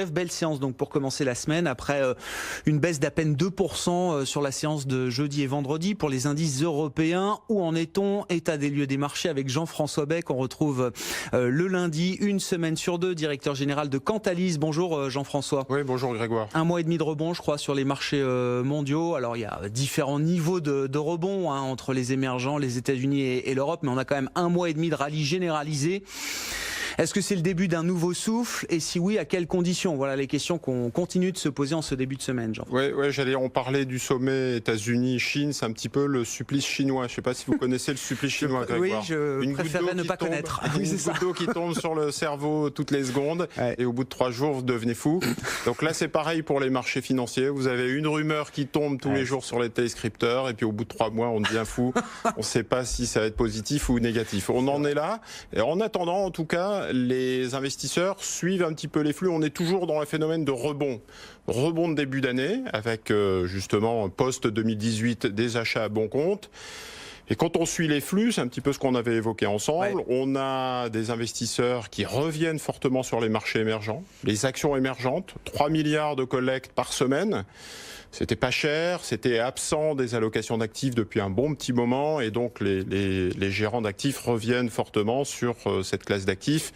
Belle séance donc pour commencer la semaine après une baisse d'à peine 2% sur la séance de jeudi et vendredi pour les indices européens. Où en est-on? État des lieux des marchés avec Jean-François Bec, qu'on retrouve le lundi, une semaine sur deux, directeur général de Cantalis. Bonjour Jean-François. Oui, bonjour Grégoire. Un mois et demi de rebond, je crois, sur les marchés mondiaux. Alors il y a différents niveaux de rebond entre les émergents, les États-Unis et l'Europe, mais on a quand même un mois et demi de rallye généralisé. Est-ce que c'est le début d'un nouveau souffle? Et si oui, à quelles conditions? Voilà les questions qu'on continue de se poser en ce début de semaine, Jean. Oui, on parlait du sommet États-Unis-Chine, c'est un petit peu le supplice chinois. Je ne sais pas si vous connaissez le supplice chinois, Grégoire. Oui, je préférerais ne pas connaître. Une goutte d'eau qui tombe sur le cerveau toutes les secondes, et au bout de 3 jours, vous devenez fou. Donc là, c'est pareil pour les marchés financiers. Vous avez une rumeur qui tombe tous les jours sur les téléscripteurs, et puis au bout de 3 mois, on devient fou. On ne sait pas si ça va être positif ou négatif. On en est là. Et en attendant, en tout cas, les investisseurs suivent un petit peu les flux. On est toujours dans un phénomène de rebond. Rebond de début d'année, avec justement post-2018 des achats à bon compte. Et quand on suit les flux, c'est un petit peu ce qu'on avait évoqué ensemble, on a des investisseurs qui reviennent fortement sur les marchés émergents, les actions émergentes, 3 milliards de collectes par semaine. C'était pas cher, c'était absent des allocations d'actifs depuis un bon petit moment, et donc les gérants d'actifs reviennent fortement sur cette classe d'actifs.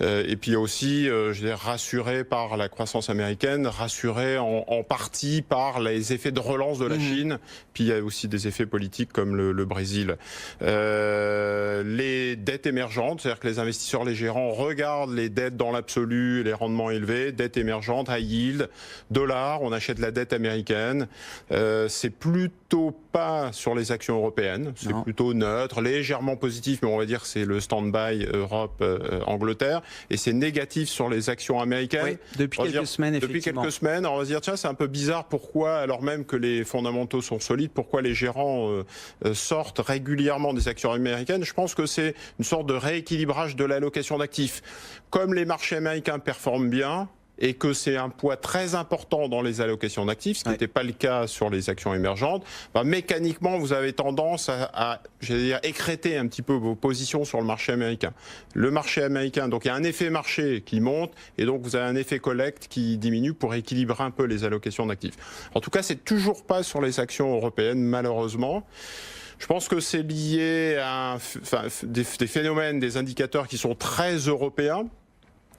Et puis aussi, rassurés par la croissance américaine, rassurés en partie par les effets de relance de la Chine. Puis il y a aussi des effets politiques comme le Brésil. Les dettes émergentes, c'est-à-dire que les investisseurs, les gérants regardent les dettes dans l'absolu, les rendements élevés, dettes émergentes, high yield, dollars, on achète la dette américaine. C'est plutôt pas sur les actions européennes, c'est plutôt neutre, légèrement positif, mais on va dire que c'est le stand-by Europe-Angleterre, et c'est négatif sur les actions américaines. Oui, depuis quelques semaines, effectivement. Depuis quelques semaines, on va se dire, tiens, c'est un peu bizarre, pourquoi, alors même que les fondamentaux sont solides, pourquoi les gérants sortent régulièrement des actions américaines? Je pense que c'est une sorte de rééquilibrage de l'allocation d'actifs. Comme les marchés américains performent bien, et que c'est un poids très important dans les allocations d'actifs, ce qui n'était pas le cas sur les actions émergentes, mécaniquement, vous avez tendance à écrêter un petit peu vos positions sur le marché américain. Le marché américain, donc il y a un effet marché qui monte, et donc vous avez un effet collecte qui diminue pour équilibrer un peu les allocations d'actifs. En tout cas, c'est toujours pas sur les actions européennes, malheureusement. Je pense que c'est lié à des phénomènes, des indicateurs qui sont très européens.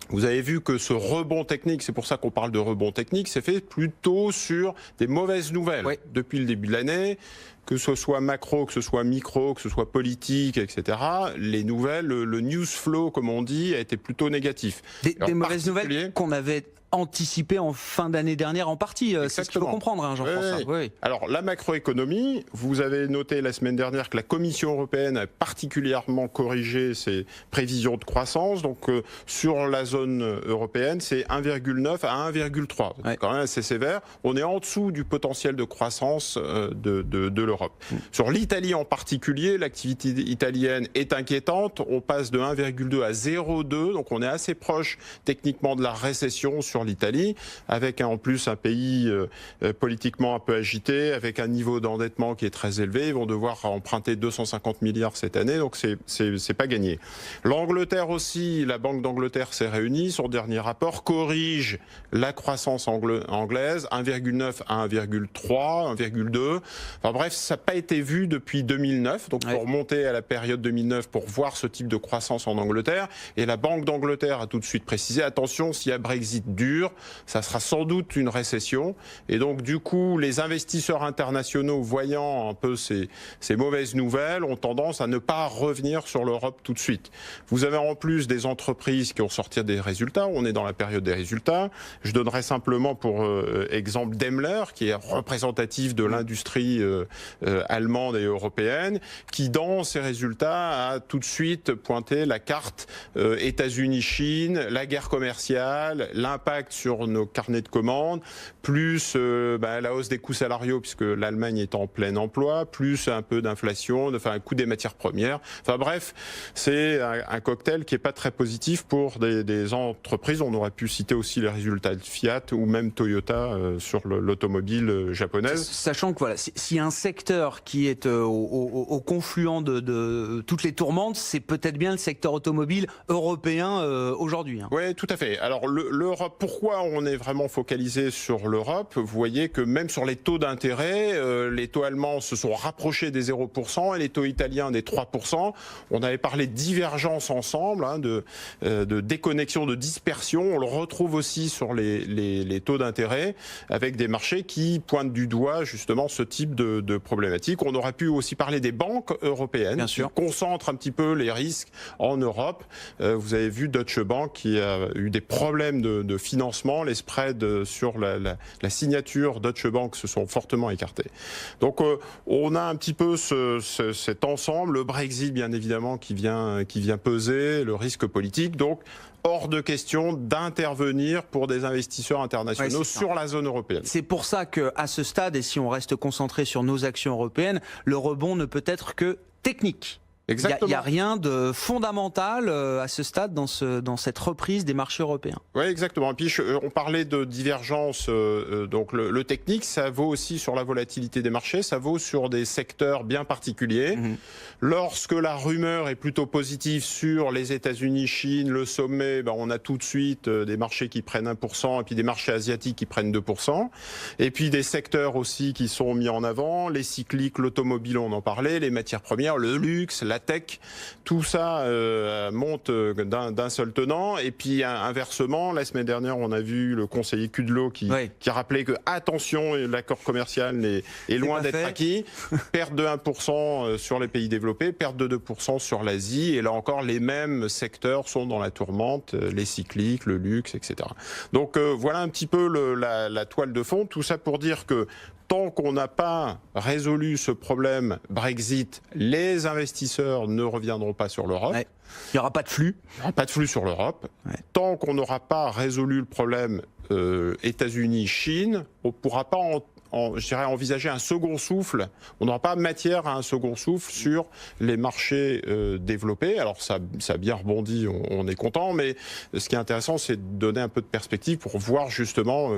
Vous avez vu que ce rebond technique, c'est pour ça qu'on parle de rebond technique, c'est fait plutôt sur des mauvaises nouvelles depuis le début de l'année, que ce soit macro, que ce soit micro, que ce soit politique, etc. Les nouvelles, le news flow, comme on dit, a été plutôt négatif. Des mauvaises nouvelles qu'on avait anticipé en fin d'année dernière en partie, c'est ce qu'il faut comprendre, Jean-François. Oui. Alors la macroéconomie, vous avez noté la semaine dernière que la Commission européenne a particulièrement corrigé ses prévisions de croissance, donc sur la zone européenne c'est 1,9 à 1,3, c'est quand même assez sévère, on est en dessous du potentiel de croissance de l'Europe. Sur l'Italie en particulier, l'activité italienne est inquiétante, on passe de 1,2 à 0,2, donc on est assez proche techniquement de la récession sur l'Italie, avec en plus un pays politiquement un peu agité, avec un niveau d'endettement qui est très élevé. Ils vont devoir emprunter 250 milliards cette année, donc c'est pas gagné. L'Angleterre aussi, la Banque d'Angleterre s'est réunie, son dernier rapport corrige la croissance anglaise, 1,9 à 1,3, 1,2. Enfin bref, ça n'a pas été vu depuis 2009, donc il faut remonter à la période 2009 pour voir ce type de croissance en Angleterre. Et la Banque d'Angleterre a tout de suite précisé, attention, s'il y a Brexit dur, ça sera sans doute une récession. Et donc du coup, les investisseurs internationaux, voyant un peu ces mauvaises nouvelles, ont tendance à ne pas revenir sur l'Europe tout de suite. Vous avez en plus des entreprises qui ont sorti des résultats, on est dans la période des résultats. Je donnerai simplement pour exemple Daimler, qui est représentatif de l'industrie allemande et européenne, qui dans ses résultats a tout de suite pointé la carte États-Unis-Chine, la guerre commerciale, l'impact sur nos carnets de commandes, plus la hausse des coûts salariaux puisque l'Allemagne est en plein emploi, plus un peu d'inflation, un coût des matières premières. Enfin bref, c'est un cocktail qui n'est pas très positif pour des entreprises. On aurait pu citer aussi les résultats de Fiat ou même Toyota sur l'automobile japonaise. Sachant que voilà, s'il y a un secteur secteur qui est au confluent de toutes les tourmentes, c'est peut-être bien le secteur automobile européen aujourd'hui. Oui, tout à fait. Alors l'Europe, pourquoi on est vraiment focalisé sur l'Europe? Vous voyez que même sur les taux d'intérêt, les taux allemands se sont rapprochés des 0% et les taux italiens des 3%. On avait parlé de divergence ensemble, de déconnexion, de dispersion. On le retrouve aussi sur les taux d'intérêt avec des marchés qui pointent du doigt justement ce type de problématique. On aurait pu aussi parler des banques européennes qui concentrent un petit peu les risques en Europe. Vous avez vu Deutsche Bank qui a eu des problèmes de financement. Les spreads sur la signature Deutsche Bank se sont fortement écartés. Donc on a un petit peu cet ensemble, le Brexit bien évidemment qui vient peser, le risque politique. Donc hors de question d'intervenir pour des investisseurs internationaux sur la zone européenne. C'est pour ça qu'à ce stade, et si on reste concentré sur nos actions européennes, le rebond ne peut être que technique. Exactement. Il n'y a rien de fondamental à ce stade dans cette reprise des marchés européens. Oui, exactement. Et puis on parlait de divergence, donc le technique, ça vaut aussi sur la volatilité des marchés, ça vaut sur des secteurs bien particuliers. Lorsque la rumeur est plutôt positive sur les États-Unis, Chine, le sommet, on a tout de suite des marchés qui prennent 1% et puis des marchés asiatiques qui prennent 2%. Et puis des secteurs aussi qui sont mis en avant, les cycliques, l'automobile, on en parlait, les matières premières, le luxe, la tech, tout ça monte d'un seul tenant. Et puis inversement, la semaine dernière, on a vu le conseiller Kudlow qui rappelait que attention, l'accord commercial est loin d'être acquis. Perte de 1% sur les pays développés, perte de 2% sur l'Asie. Et là encore, les mêmes secteurs sont dans la tourmente, les cycliques, le luxe, etc. Donc voilà un petit peu la toile de fond. Tout ça pour dire que tant qu'on n'a pas résolu ce problème Brexit, les investisseurs ne reviendront pas sur l'Europe. Il n'y aura pas de flux. Il n'y aura pas de flux sur l'Europe. Tant qu'on n'aura pas résolu le problème États-Unis-Chine, on ne pourra pas envisager un second souffle. On n'aura pas matière à un second souffle sur les marchés développés. Alors ça a bien rebondi, on est content, mais ce qui est intéressant, c'est de donner un peu de perspective pour voir justement...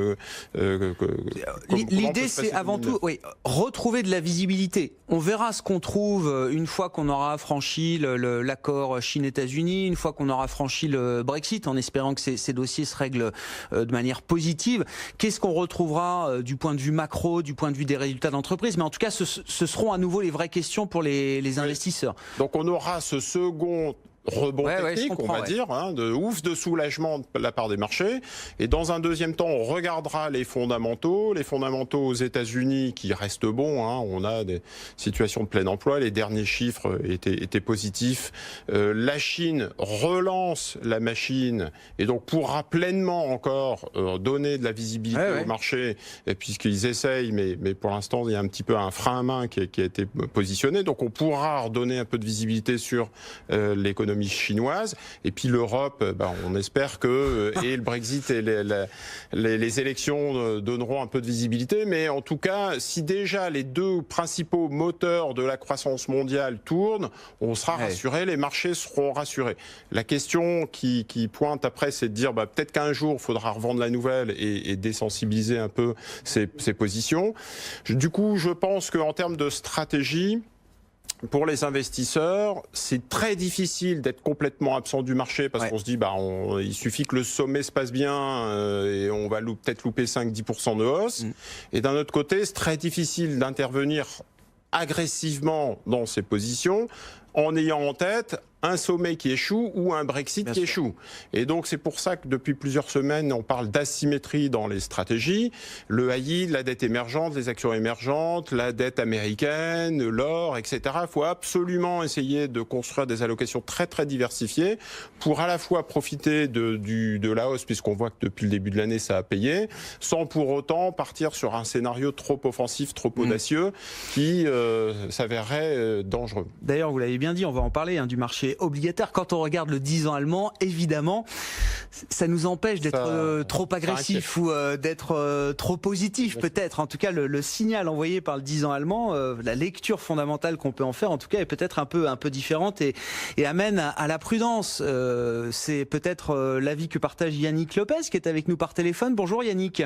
L'idée, c'est avant tout retrouver de la visibilité. On verra ce qu'on trouve une fois qu'on aura franchi l'accord Chine-États-Unis, une fois qu'on aura franchi le Brexit, en espérant que ces dossiers se règlent de manière positive. Qu'est-ce qu'on retrouvera du point de vue macro, du point de vue des résultats d'entreprise, mais en tout cas, ce seront à nouveau les vraies questions pour les investisseurs. Donc on aura ce second rebond technique, on va dire, de soulagement de la part des marchés. Et dans un deuxième temps, on regardera les fondamentaux aux États-Unis qui restent bons. On a des situations de plein emploi. Les derniers chiffres étaient positifs. La Chine relance la machine et donc pourra pleinement encore donner de la visibilité au marché, puisqu'ils essayent, mais pour l'instant, il y a un petit peu un frein à main qui a été positionné. Donc on pourra redonner un peu de visibilité sur l'économie chinoise. Et puis l'Europe, on espère que et le Brexit et les élections donneront un peu de visibilité. Mais en tout cas, si déjà les deux principaux moteurs de la croissance mondiale tournent, on sera rassuré, les marchés seront rassurés. La question qui pointe après, c'est de dire peut-être qu'un jour, il faudra revendre la nouvelle et désensibiliser un peu ces positions. Du coup, je pense qu'en termes de stratégie, pour les investisseurs, c'est très difficile d'être complètement absent du marché parce qu'on se dit il suffit que le sommet se passe bien et on va peut-être louper 5-10% de hausse. Et d'un autre côté, c'est très difficile d'intervenir agressivement dans ces positions en ayant en tête un sommet qui échoue ou un Brexit qui échoue. Et donc c'est pour ça que depuis plusieurs semaines, on parle d'asymétrie dans les stratégies. Le high yield, la dette émergente, les actions émergentes, la dette américaine, l'or, etc. Il faut absolument essayer de construire des allocations très très diversifiées pour à la fois profiter de la hausse, puisqu'on voit que depuis le début de l'année ça a payé, sans pour autant partir sur un scénario trop offensif, trop audacieux, qui s'avérerait dangereux. D'ailleurs, vous l'avez bien dit, on va en parler du marché obligataire. Quand on regarde le 10 ans allemand, évidemment, ça nous empêche d'être trop agressif ou d'être trop positif peut-être. En tout cas, le signal envoyé par le 10 ans allemand, la lecture fondamentale qu'on peut en faire, en tout cas, est peut-être un peu différente et amène à la prudence. C'est peut-être l'avis que partage Yannick Lopez, qui est avec nous par téléphone. Bonjour Yannick.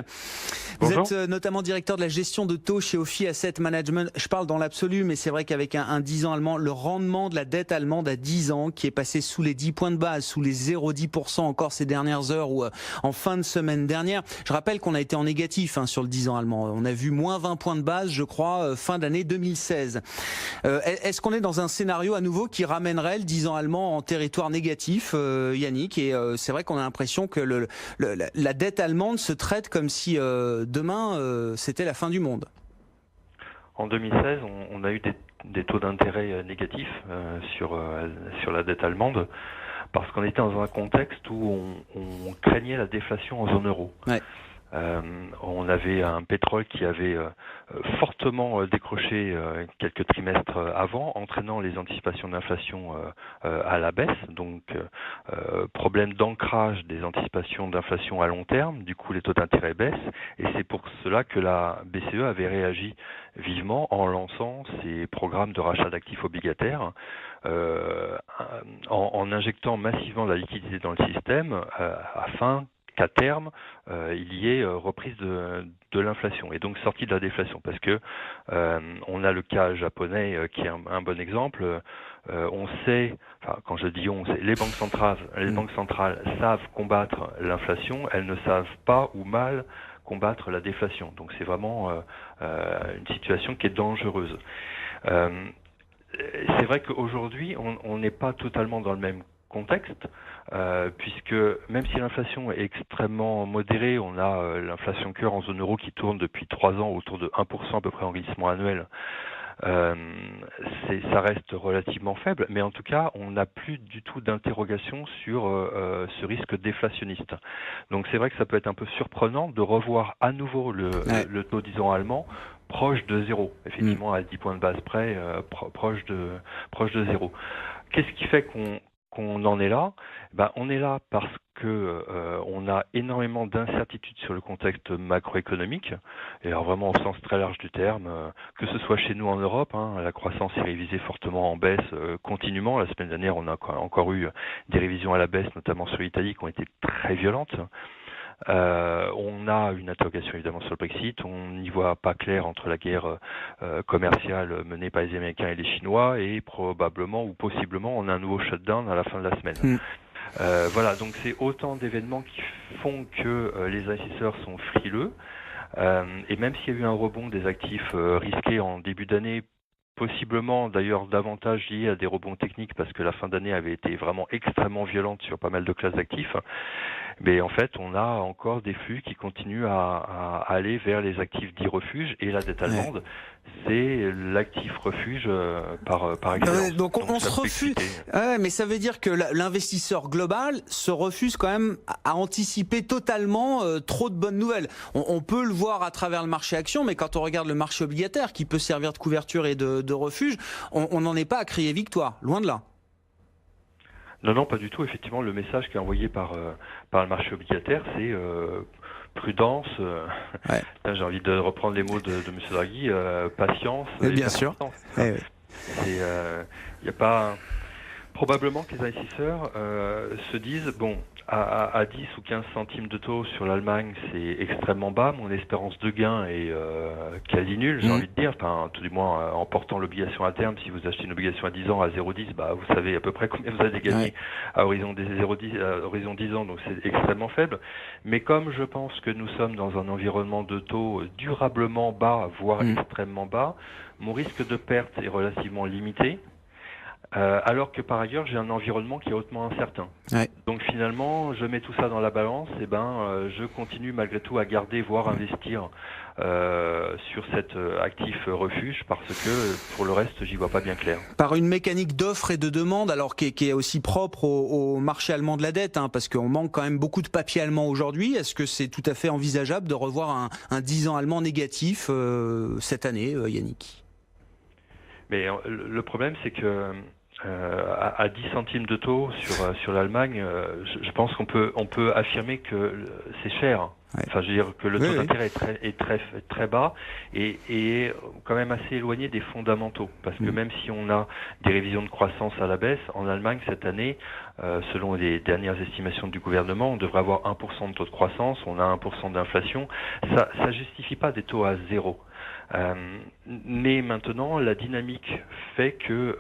Bonjour. Vous êtes notamment directeur de la gestion de taux chez Ophi Asset Management. Je parle dans l'absolu, mais c'est vrai qu'avec un 10 ans allemand, le rendement de la dette allemande à 10 ans, qui est passé sous les 10 points de base, sous les 0,10% encore ces dernières heures ou en fin de semaine dernière. Je rappelle qu'on a été en négatif sur le 10 ans allemand. On a vu moins 20 points de base, je crois, fin d'année 2016. Est-ce qu'on est dans un scénario à nouveau qui ramènerait le 10 ans allemand en territoire négatif, Yannick? Et c'est vrai qu'on a l'impression que la dette allemande se traite comme si demain c'était la fin du monde. En 2016, on a eu des taux d'intérêt négatifs sur la dette allemande parce qu'on était dans un contexte où on craignait la déflation en zone euro. Ouais. On avait un pétrole qui avait fortement décroché quelques trimestres avant, entraînant les anticipations d'inflation à la baisse. Donc, problème d'ancrage des anticipations d'inflation à long terme. Du coup, les taux d'intérêt baissent. Et c'est pour cela que la BCE avait réagi vivement en lançant ses programmes de rachat d'actifs obligataires, en injectant massivement la liquidité dans le système afin qu'à terme, il y ait reprise de l'inflation et donc sortie de la déflation. Parce que on a le cas japonais qui est un bon exemple. On sait, quand je dis on sait, les banques centrales savent combattre l'inflation, elles ne savent pas ou mal combattre la déflation. Donc c'est vraiment une situation qui est dangereuse. C'est vrai qu'aujourd'hui, on n'est pas totalement dans le même contexte, puisque même si l'inflation est extrêmement modérée, on a l'inflation cœur en zone euro qui tourne depuis 3 ans autour de 1% à peu près en glissement annuel. Ça reste relativement faible, mais en tout cas, on n'a plus du tout d'interrogation sur ce risque déflationniste. Donc c'est vrai que ça peut être un peu surprenant de revoir à nouveau le taux, disons, allemand proche de zéro, effectivement à 10 points de base près, proche de zéro. Qu'est-ce qui fait qu'on en est là? On est là parce que on a énormément d'incertitudes sur le contexte macroéconomique, et alors vraiment au sens très large du terme, que ce soit chez nous en Europe, la croissance est révisée fortement en baisse continuellement. La semaine dernière, on a encore eu des révisions à la baisse, notamment sur l'Italie, qui ont été très violentes. On a une interrogation évidemment sur le Brexit, on n'y voit pas clair entre la guerre commerciale menée par les Américains et les Chinois, et probablement ou possiblement on a un nouveau shutdown à la fin de la semaine. Voilà, donc c'est autant d'événements qui font que les investisseurs sont frileux, et même s'il y a eu un rebond des actifs risqués en début d'année, possiblement d'ailleurs davantage lié à des rebonds techniques parce que la fin d'année avait été vraiment extrêmement violente sur pas mal de classes d'actifs, mais en fait on a encore des flux qui continuent à aller vers les actifs dits refuges, et la dette allemande c'est l'actif refuge par excellence. Donc on se refuse. Mais ça veut dire que l'investisseur global se refuse quand même à anticiper totalement trop de bonnes nouvelles. On peut le voir à travers le marché action, mais quand on regarde le marché obligataire qui peut servir de couverture et de refuge, on n'en est pas à crier victoire, loin de là. Non, pas du tout. Effectivement, le message qui est envoyé par le marché obligataire, c'est prudence. J'ai envie de reprendre les mots de M. Draghi, patience. Bien sûr. Il n'y a pas... Probablement que les investisseurs se disent, bon, à 10 ou 15 centimes de taux sur l'Allemagne, c'est extrêmement bas, mon espérance de gain est quasi nulle, j'ai envie de dire, enfin, tout du moins en portant l'obligation à terme. Si vous achetez une obligation à 10 ans à 0,10, vous savez à peu près combien vous allez gagner à horizon 10 ans, donc c'est extrêmement faible. Mais comme je pense que nous sommes dans un environnement de taux durablement bas, voire extrêmement bas, mon risque de perte est relativement limité. Alors que par ailleurs j'ai un environnement qui est hautement incertain. Donc finalement je mets tout ça dans la balance, et je continue malgré tout à garder, voire investir sur cet actif refuge, parce que pour le reste j'y vois pas bien clair. Par une mécanique d'offre et de demande, alors qui est aussi propre au marché allemand de la dette, parce qu'on manque quand même beaucoup de papier allemand aujourd'hui. Est-ce que c'est tout à fait envisageable de revoir un 10 ans allemand négatif cette année, Yannick? Mais le problème c'est que à 10 centimes de taux sur l'Allemagne, je pense qu'on peut affirmer que c'est cher. Ouais. Enfin, je veux dire que le taux d'intérêt est très bas et quand même assez éloigné des fondamentaux. Parce que même si on a des révisions de croissance à la baisse, en Allemagne cette année, selon les dernières estimations du gouvernement, on devrait avoir 1% de taux de croissance, on a 1% d'inflation. Ça justifie pas des taux à zéro. Mais maintenant, la dynamique fait que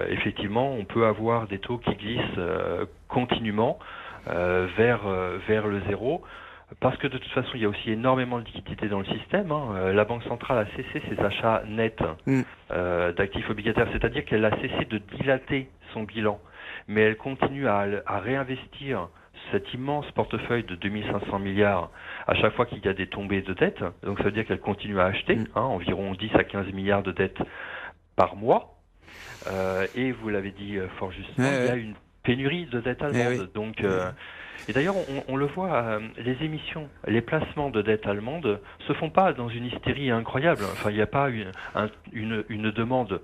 effectivement, on peut avoir des taux qui glissent continuellement vers le zéro. Parce que de toute façon, il y a aussi énormément de liquidités dans le système. La Banque centrale a cessé ses achats nets d'actifs obligataires, c'est-à-dire qu'elle a cessé de dilater son bilan, mais elle continue à réinvestir cet immense portefeuille de 2500 milliards à chaque fois qu'il y a des tombées de dettes. Donc ça veut dire qu'elle continue à acheter environ 10 à 15 milliards de dettes par mois. Et vous l'avez dit fort justement, il y a une pénurie de dettes allemandes. Donc et d'ailleurs, on le voit, les émissions, les placements de dette allemande se font pas dans une hystérie incroyable. Enfin, il n'y a pas une demande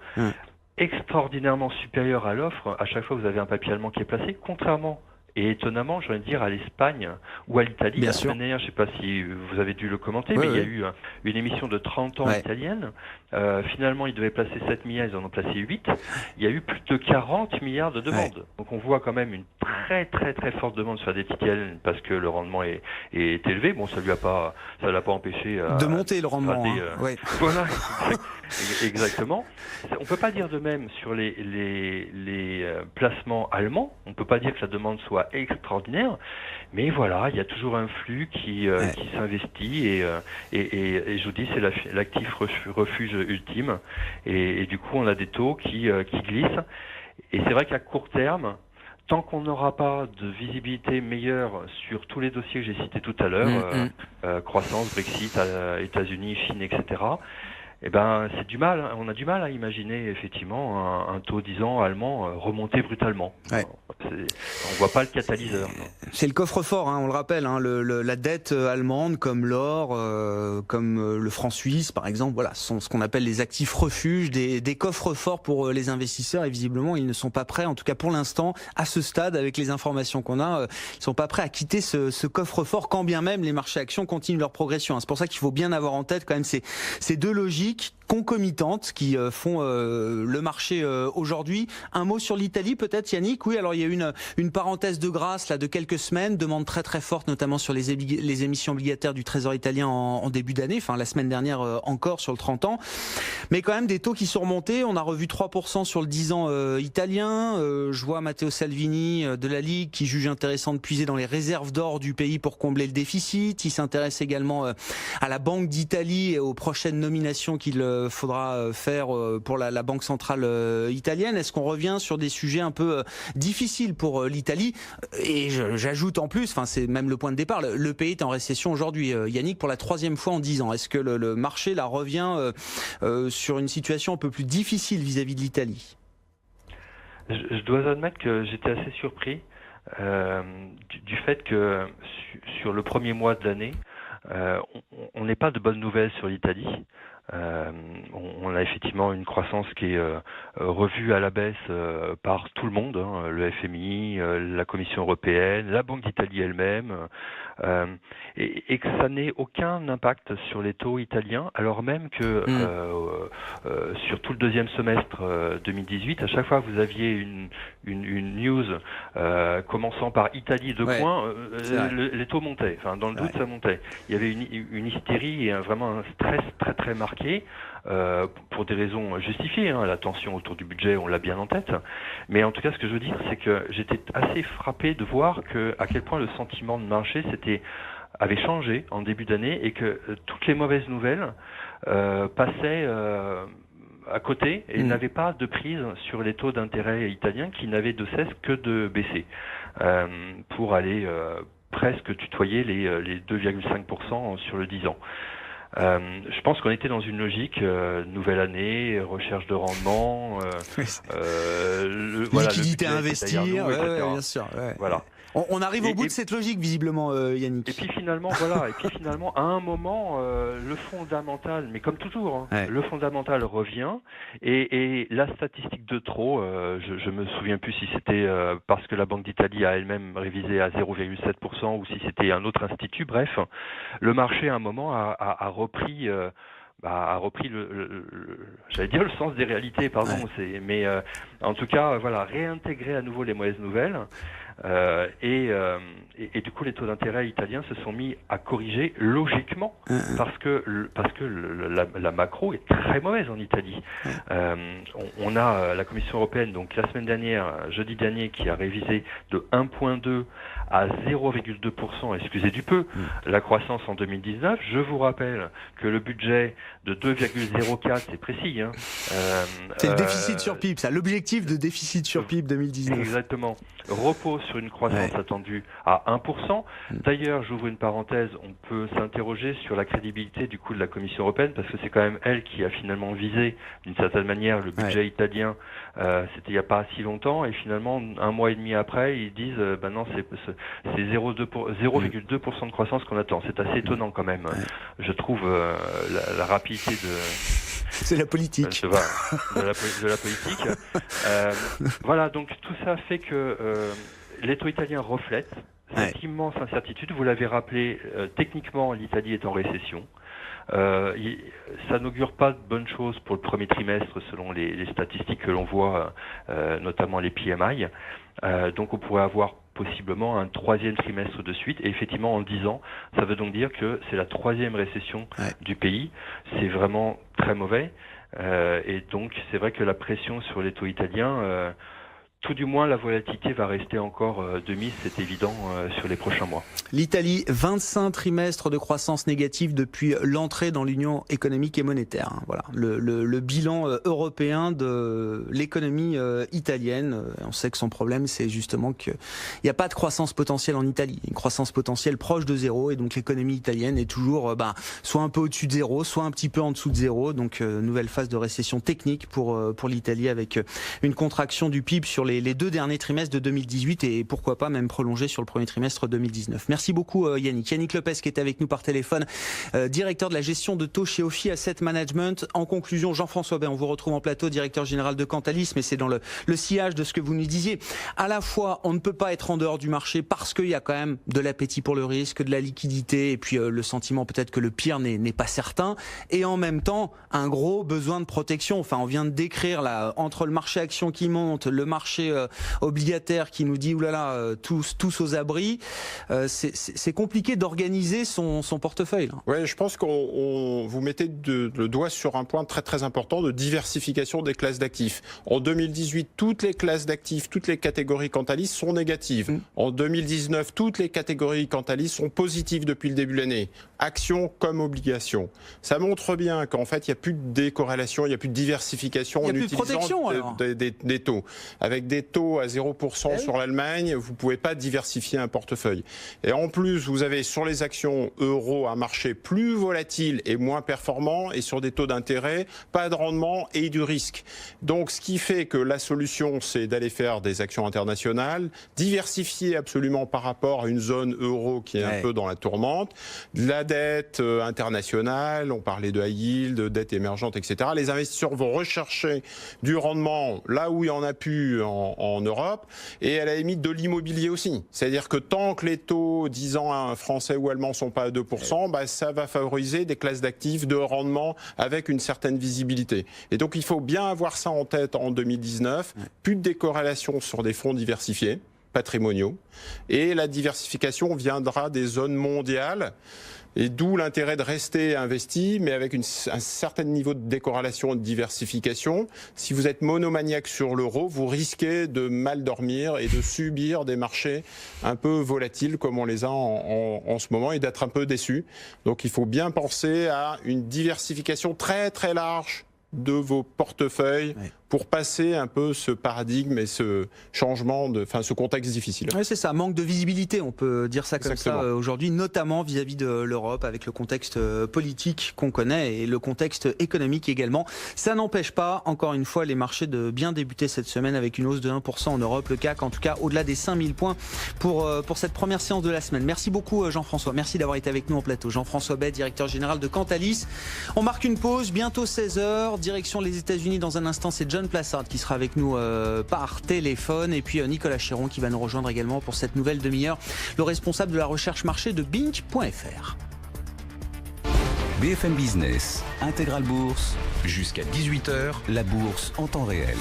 extraordinairement supérieure à l'offre. À chaque fois, vous avez un papier allemand qui est placé, contrairement et étonnamment, j'ai envie de dire, à l'Espagne ou à l'Italie. La semaine dernière, je ne sais pas si vous avez dû le commenter, mais il y a eu une émission de 30 ans italienne. Finalement, ils devaient placer 7 milliards, ils en ont placé 8. Il y a eu plus de 40 milliards de demandes. Donc on voit quand même une très très très forte demande sur la dette italienne parce que le rendement est élevé. Bon, ça l'a pas empêché de monter le rendement. Voilà, exactement. On peut pas dire de même sur les placements allemands. On peut pas dire que la demande soit extraordinaire, mais voilà, il y a toujours un flux qui s'investit et je vous dis, c'est l'actif refuge ultime et du coup on a des taux qui glissent et c'est vrai qu'à court terme, tant qu'on n'aura pas de visibilité meilleure sur tous les dossiers que j'ai cités tout à l'heure, croissance, Brexit, États-Unis, Chine, etc., eh ben, on a du mal à imaginer effectivement un taux 10 ans allemand remonter brutalement. On voit pas le catalyseur. C'est le coffre-fort, on le rappelle, la dette allemande comme l'or, comme le franc suisse par exemple, voilà, sont ce qu'on appelle les actifs refuges, des coffres-forts pour les investisseurs et visiblement ils ne sont pas prêts, en tout cas pour l'instant, à ce stade avec les informations qu'on a, ils sont pas prêts à quitter ce coffre-fort quand bien même les marchés actions continuent leur progression. C'est pour ça qu'il faut bien avoir en tête quand même ces deux logiques concomitantes qui font le marché aujourd'hui. Un mot sur l'Italie peut-être, Yannick? Oui, alors il y a eu une parenthèse de grâce là de quelques semaines, demande très très forte notamment sur les émissions obligataires du Trésor italien en début d'année, enfin la semaine dernière encore sur le 30 ans. Mais quand même des taux qui sont remontés, on a revu 3% sur le 10 ans italien. Je vois Matteo Salvini de la Ligue qui juge intéressant de puiser dans les réserves d'or du pays pour combler le déficit. Il s'intéresse également à la Banque d'Italie et aux prochaines nominations qu'il faudra faire pour la Banque centrale italienne. Est-ce qu'on revient sur des sujets un peu difficiles pour l'Italie? Et j'ajoute en plus, c'est même le point de départ, le pays est en récession aujourd'hui, Yannick, pour la 3e fois en 10 ans. Est-ce que le marché là revient sur une situation un peu plus difficile vis-à-vis de l'Italie? Je dois admettre que j'étais assez surpris du fait que sur le premier mois de l'année, on n'ait pas de bonnes nouvelles sur l'Italie. On a effectivement une croissance qui est revue à la baisse par tout le monde, le FMI, la Commission européenne, la Banque d'Italie elle-même, et que ça n'ait aucun impact sur les taux italiens, alors même que sur tout le deuxième semestre 2018, à chaque fois que vous aviez une news commençant par Italie de coin, les taux montaient. Enfin, dans le doute, ça montait. Il y avait une hystérie et vraiment un stress très très marqué. Pour des raisons justifiées, la tension autour du budget, on l'a bien en tête. Mais en tout cas, ce que je veux dire, c'est que j'étais assez frappé de voir à quel point le sentiment de marché avait changé en début d'année et que toutes les mauvaises nouvelles passaient à côté et n'avaient pas de prise sur les taux d'intérêt italiens qui n'avaient de cesse que de baisser pour aller presque tutoyer les 2,5% sur le 10 ans. Je pense qu'on était dans une logique nouvelle année, recherche de rendement, liquidité à investir, bien sûr. Voilà. On arrive au bout de cette logique, visiblement, Yannick. Et puis finalement, voilà. Et puis finalement, à un moment, le fondamental, mais comme toujours, hein, le fondamental revient. Et la statistique de trop, je me souviens plus si c'était parce que la Banque d'Italie a elle-même révisé à 0,7% ou si c'était un autre institut. Bref, le marché à un moment a repris. A repris j'allais dire le sens des réalités, pardon. Mais en tout cas, voilà, réintégrer à nouveau les mauvaises nouvelles. Et du coup, les taux d'intérêt italiens se sont mis à corriger logiquement parce que la macro est très mauvaise en Italie. On a la Commission européenne, donc la semaine dernière, jeudi dernier, qui a révisé de 1,2 à 0,2%, excusez du peu, la croissance en 2019. Je vous rappelle que le budget de 2,04, c'est précis. Hein, c'est le déficit sur PIB, ça, l'objectif de déficit sur PIB 2019. Exactement. Repose sur une croissance attendue à 1%. D'ailleurs, j'ouvre une parenthèse, on peut s'interroger sur la crédibilité du coup de la Commission européenne, parce que c'est quand même elle qui a finalement visé, d'une certaine manière, le budget italien. C'était il n'y a pas si longtemps, et finalement, un mois et demi après, ils disent non, c'est 0,2% de croissance qu'on attend. C'est assez étonnant quand même. Je trouve la rapidité de... C'est la politique. De la politique. Voilà, donc tout ça fait que les taux italiens reflètent cette immense incertitude. Vous l'avez rappelé, techniquement, l'Italie est en récession. Ça n'augure pas de bonnes choses pour le premier trimestre selon les statistiques que l'on voit, notamment les PMI. Donc on pourrait avoir possiblement un troisième trimestre de suite. Et effectivement, en le disant, ça veut donc dire que c'est la troisième récession du pays. C'est vraiment très mauvais. Et donc, c'est vrai que la pression sur les taux italiens... tout du moins, la volatilité va rester encore de mise, c'est évident, sur les prochains mois. L'Italie, 25 trimestres de croissance négative depuis l'entrée dans l'Union économique et monétaire. Voilà, le bilan européen de l'économie italienne. On sait que son problème, c'est justement qu'il n'y a pas de croissance potentielle en Italie. Une croissance potentielle proche de zéro, et donc l'économie italienne est toujours soit un peu au-dessus de zéro, soit un petit peu en dessous de zéro. Donc, nouvelle phase de récession technique pour l'Italie, avec une contraction du PIB sur les deux derniers trimestres de 2018 et pourquoi pas même prolongé sur le premier trimestre 2019. Merci beaucoup Yannick. Yannick Lopez qui est avec nous par téléphone, directeur de la gestion de taux chez Ophi Asset Management. En conclusion, Jean-François Bay, on vous retrouve en plateau, directeur général de Cantalis, mais c'est dans le sillage de ce que vous nous disiez. À la fois, on ne peut pas être en dehors du marché parce qu'il y a quand même de l'appétit pour le risque, de la liquidité et puis le sentiment peut-être que le pire n'est pas certain, et en même temps un gros besoin de protection. Enfin, on vient de décrire là, entre le marché action qui monte, le marché obligataire qui nous dit oulala, tous aux abris, c'est compliqué d'organiser son portefeuille. Oui, je pense qu'on vous mettez le doigt sur un point très très important de diversification des classes d'actifs. En 2018, toutes les classes d'actifs, toutes les catégories Cantalis sont négatives. En 2019, toutes les catégories Cantalis sont positives depuis le début de l'année. Actions comme obligations. Ça montre bien qu'en fait, il n'y a plus de décorrélation, il n'y a plus de diversification en utilisant des taux. Avec des taux à 0% sur l'Allemagne, vous ne pouvez pas diversifier un portefeuille. Et en plus, vous avez sur les actions euro un marché plus volatile et moins performant, et sur des taux d'intérêt, pas de rendement et du risque. Donc, ce qui fait que la solution, c'est d'aller faire des actions internationales, diversifier absolument par rapport à une zone euro qui est un peu dans la tourmente, de la dette internationale, on parlait de high yield, de dette émergente, etc. Les investisseurs vont rechercher du rendement là où il y en a plus en Europe, et à la limite de l'immobilier aussi. C'est-à-dire que tant que les taux 10 ans français ou allemands ne sont pas à 2%, ça va favoriser des classes d'actifs de rendement avec une certaine visibilité. Et donc il faut bien avoir ça en tête en 2019, plus de décorrélation sur des fonds diversifiés, patrimoniaux, et la diversification viendra des zones mondiales. Et d'où l'intérêt de rester investi, mais avec un certain niveau de décorrélation et de diversification. Si vous êtes monomaniaque sur l'euro, vous risquez de mal dormir et de subir des marchés un peu volatiles comme on les a en ce moment, et d'être un peu déçu. Donc il faut bien penser à une diversification très très large de vos portefeuilles pour passer un peu ce paradigme et ce changement, ce contexte difficile. Oui, c'est ça, manque de visibilité, on peut dire ça comme Exactement. ça aujourd'hui, notamment vis-à-vis de l'Europe, avec le contexte politique qu'on connaît et le contexte économique également. Ça n'empêche pas, encore une fois, les marchés de bien débuter cette semaine avec une hausse de 1% en Europe, le CAC en tout cas au-delà des 5000 points pour cette première séance de la semaine. Merci beaucoup Jean-François, merci d'avoir été avec nous en plateau. Jean-François Bay, directeur général de Cantalis. On marque une pause, bientôt 16h, direction les États-Unis dans un instant, c'est John Plassard qui sera avec nous par téléphone et puis Nicolas Chiron qui va nous rejoindre également pour cette nouvelle demi-heure, le responsable de la recherche marché de Bink.fr. BFM Business, Intégral Bourse, jusqu'à 18h, la bourse en temps réel.